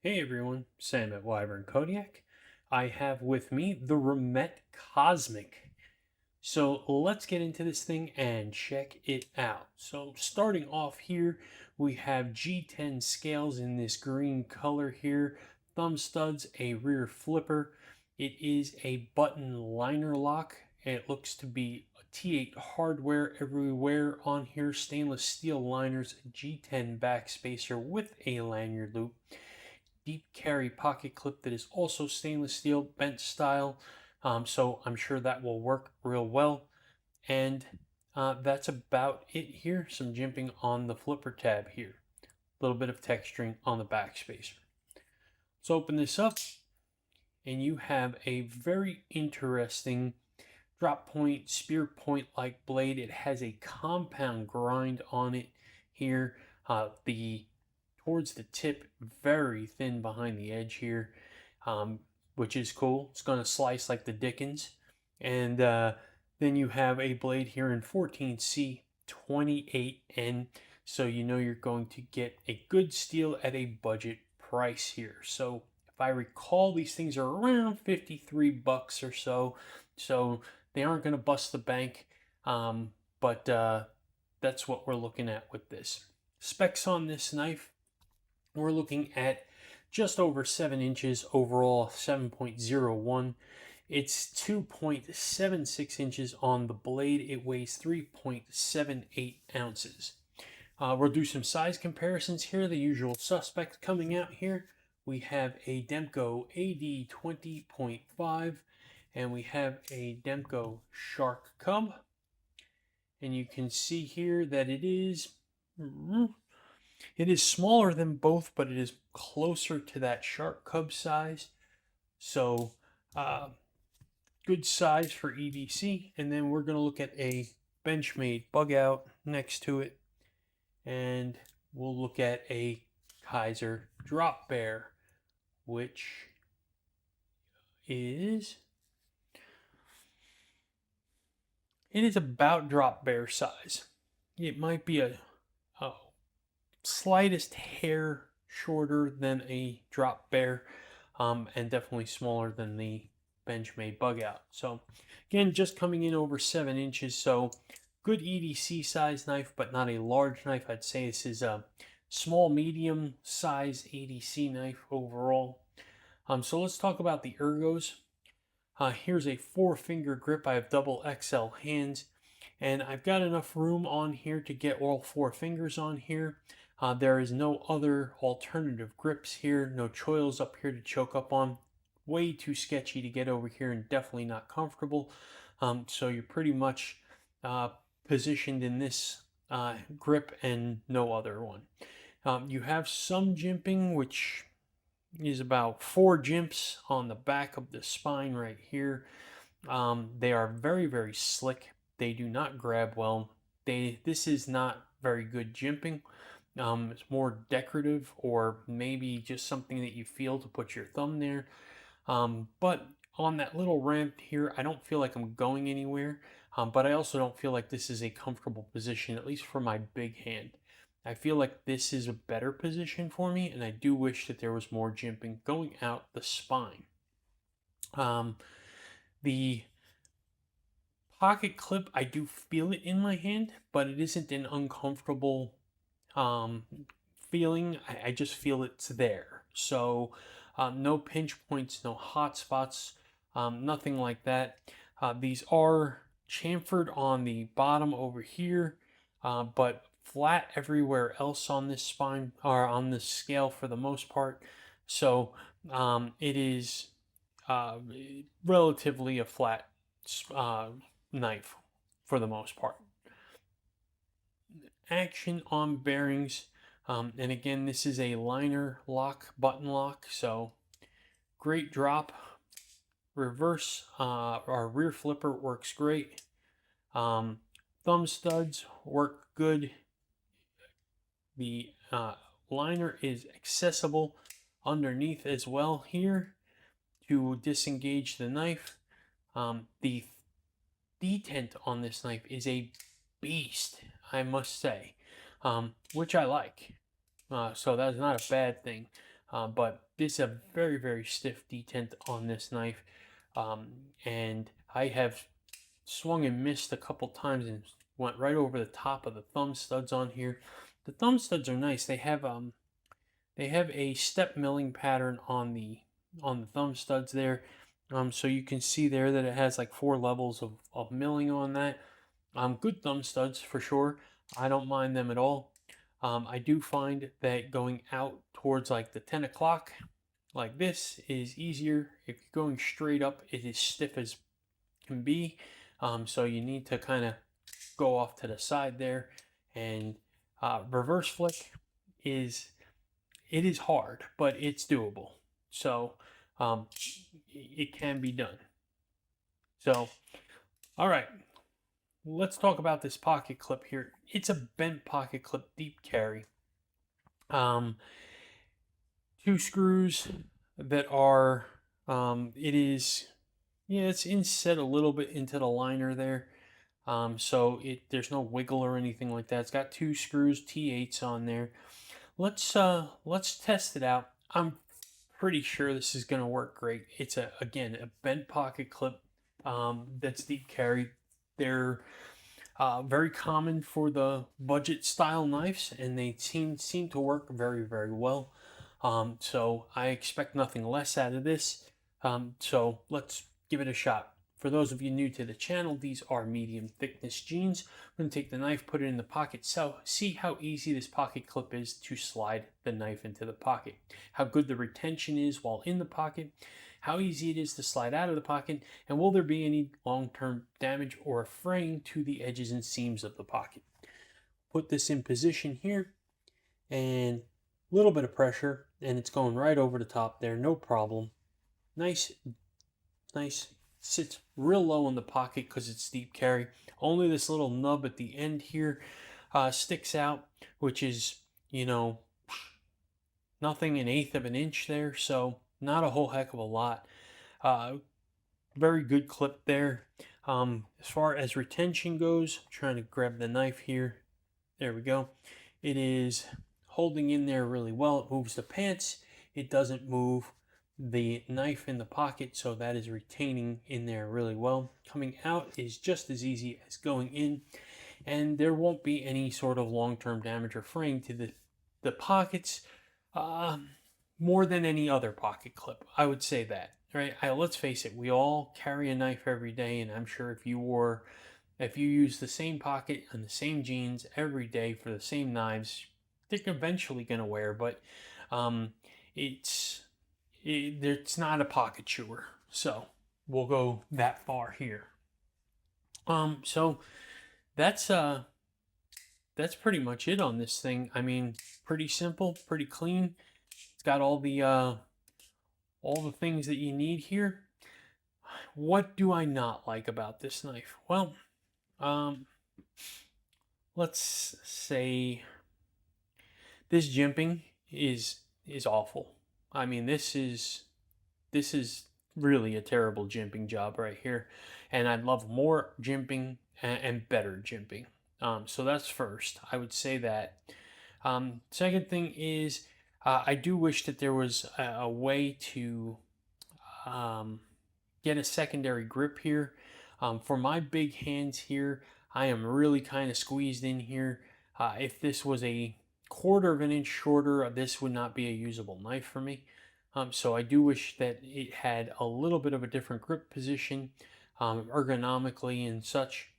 Hey everyone, Sam at Wyvern Kodiak. I have with me the Remette Cosmic. So let's get into this thing and check it out. So starting off here, we have G10 scales in this green color here, thumb studs, a rear flipper. It is a button liner lock. It looks to be a T8 hardware everywhere on here, stainless steel liners, G10 backspacer with a lanyard loop, deep carry pocket clip that is also stainless steel, bent style. So I'm sure that will work real well. And that's about it here. Some jimping on the flipper tab here. A little bit of texturing on the backspacer. Let's open this up, and you have a very interesting drop point, spear point like blade. It has a compound grind on it here. The towards the tip, very thin behind the edge here, which is cool. It's going to slice like the Dickens. And then you have a blade here in 14C 28N. So you know you're going to get a good steel at a budget price here. So if I recall, these things are around 53 bucks or so. So they aren't going to bust the bank. But that's what we're looking at with this. Specs on this knife, we're looking at just over 7 inches overall, 7.01. It's 2.76 inches on the blade. It weighs 3.78 ounces. We'll do some size comparisons here. The usual suspects coming out here. We have a Demko AD 20.5 and we have a Demko Shark Cub. And you can see here that it is smaller than both, but it is closer to that Shark Cub size. So good size for EDC. And then we're going to look at a Benchmade bug out next to it. And we'll look at a Kaiser drop bear, which is, it is about drop bear size. It might be a slightest hair shorter than a drop bear, and definitely smaller than the Benchmade bug out. So again, just coming in over 7 inches. So good EDC size knife, but not a large knife. I'd say this is a small, medium size EDC knife overall. So let's talk about the ergos. Here's a 4-finger grip. I have double XL hands, and I've got enough room on here to get all 4 fingers on here. There is no other alternative grips here, no choils up here to choke up on. Way too sketchy to get over here and definitely not comfortable. So you're pretty much positioned in this grip and no other one. You have some jimping, which is about 4 jimps on the back of the spine right here. They are very, very slick. They do not grab well. This is not very good jimping. It's more decorative, or maybe just something that you feel to put your thumb there. But on that little ramp here, I don't feel like I'm going anywhere, but I also don't feel like this is a comfortable position, at least for my big hand. I feel like this is a better position for me, and I do wish that there was more jimping going out the spine. The pocket clip, I do feel it in my hand, but it isn't an uncomfortable feeling. I just feel it's there. So no pinch points, no hot spots, nothing like that. These are chamfered on the bottom over here, but flat everywhere else on this spine, or on this scale for the most part. So it is relatively a flat knife for the most part. Action on bearings, and again, this is a liner lock, button lock, so great drop. Reverse, our rear flipper works great. Thumb studs work good. The liner is accessible underneath as well here to disengage the knife. The detent on this knife is a beast, I must say, which I like. So that's not a bad thing. but this is a very, very stiff detent on this knife. And I have swung and missed a couple times and went right over the top of the thumb studs on here. The thumb studs are nice. They have a step milling pattern on the thumb studs there. So you can see there that it has like 4 levels of milling on that. Good thumb studs for sure. I don't mind them at all. I do find that going out towards like the 10 o'clock like this is easier. If you're going straight up, it is stiff as can be. So you need to kind of go off to the side there, and reverse flick is hard, but it's doable. So it can be done. So, all right, let's talk about this pocket clip here. It's a bent pocket clip, deep carry. 2 screws that are, it's inset a little bit into the liner there. So there's no wiggle or anything like that. It's got 2 screws, T8s on there. Let's test it out. I'm pretty sure this is going to work great. It's again a bent pocket clip that's deep carry. They're very common for the budget style knives, and they seem to work very, very well. So I expect nothing less out of this. So let's give it a shot. For those of you new to the channel, these are medium thickness jeans. I'm going to take the knife, put it in the pocket, so see how easy this pocket clip is to slide the knife into the pocket, how good the retention is while in the pocket, how easy it is to slide out of the pocket, and will there be any long-term damage or fraying to the edges and seams of the pocket. Put this in position here, and a little bit of pressure, and it's going right over the top there, no problem. Nice. Sits real low in the pocket because it's deep carry. Only this little nub at the end here sticks out, which is, nothing, 1/8 of an inch there, so not a whole heck of a lot. Very good clip there. As far as retention goes, I'm trying to grab the knife here. There we go. It is holding in there really well. It moves the pants. It doesn't move the knife in the pocket, so that is retaining in there really well. Coming out is just as easy as going in, and there won't be any sort of long-term damage or fraying to the pockets more than any other pocket clip. I would say that, right? Let's face it, we all carry a knife every day, and I'm sure if you use the same pocket and the same jeans every day for the same knives, they're eventually going to wear, but it's not a pocket chewer, so we'll go that far here. So that's pretty much it on this thing. I mean, pretty simple, pretty clean. It's got all the things that you need here. What do I not like about this knife? Well, let's say this jimping is awful. I mean, this is really a terrible jimping job right here, and I'd love more jimping and better jimping. So that's first. I would say that. Second thing is, I do wish that there was a way to get a secondary grip here. For my big hands here, I am really kind of squeezed in here. If this was a 1/4 of an inch shorter, this would not be a usable knife for me. So I do wish that it had a little bit of a different grip position, ergonomically and such.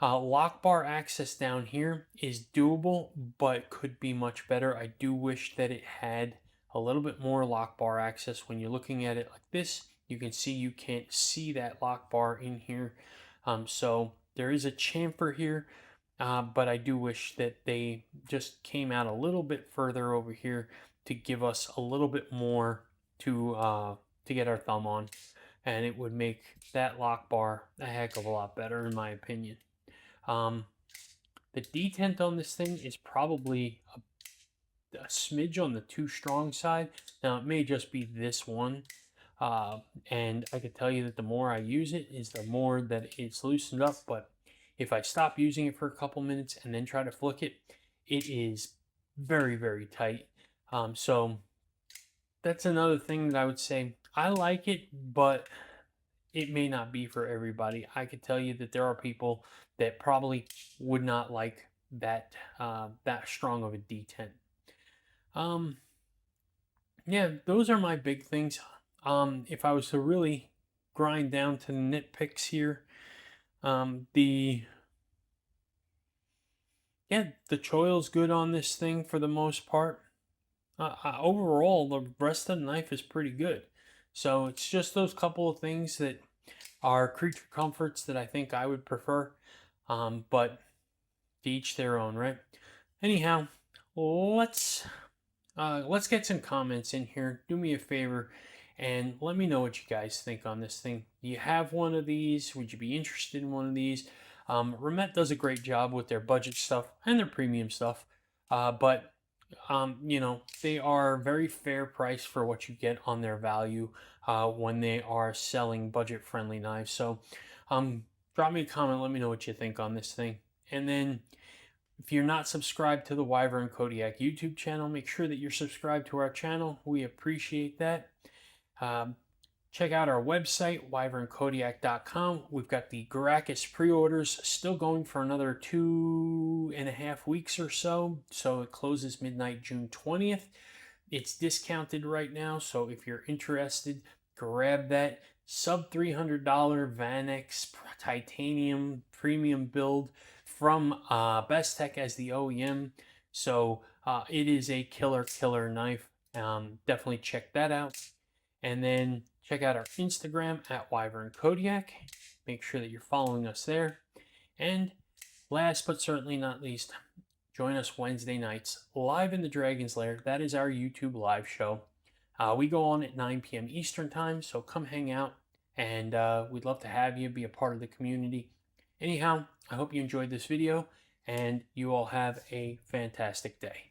Lock bar access down here is doable, but could be much better. I do wish that it had a little bit more lock bar access. When you're looking at it like this, you can see you can't see that lock bar in here. So there is a chamfer here, but I do wish that they just came out a little bit further over here to give us a little bit more to get our thumb on, and it would make that lock bar a heck of a lot better in my opinion. The detent on this thing is probably a smidge on the too strong side. Now it may just be this one, and I can tell you that the more I use it is the more that it's loosened up, but if I stop using it for a couple minutes and then try to flick it, it is very, very tight. So that's another thing that I would say. I like it, but it may not be for everybody. I could tell you that there are people that probably would not like that strong of a D10. Um, yeah, those are my big things. If I was to really grind down to the nitpicks here, the yeah, the choil's good on this thing for the most part. Overall, the rest of the knife is pretty good. So it's just those couple of things that are creature comforts that I think I would prefer. But to each their own, right? Anyhow, let's let's get some comments in here. Do me a favor and let me know what you guys think on this thing. Do you have one of these? Would you be interested in one of these? Remette does a great job with their budget stuff and their premium stuff, but you know, they are very fair price for what you get on their value when they are selling budget friendly knives. So drop me a comment, let me know what you think on this thing. And then if you're not subscribed to the Wyvern Kodiak YouTube channel, make sure that you're subscribed to our channel. We appreciate that. Um, check out our website, wyvernkodiak.com. We've got the Gracchus pre-orders still going for another 2.5 weeks or so. So it closes midnight June 20th. It's discounted right now. So if you're interested, grab that sub $300 Vanex titanium premium build from Bestech as the OEM. So it is a killer knife. Definitely check that out. And then check out our Instagram at Wyvern Kodiak. Make sure that you're following us there. And last but certainly not least, join us Wednesday nights live in the Dragon's Lair. That is our YouTube live show. We go on at 9 p.m. Eastern Time, so come hang out. And we'd love to have you be a part of the community. Anyhow, I hope you enjoyed this video, and you all have a fantastic day.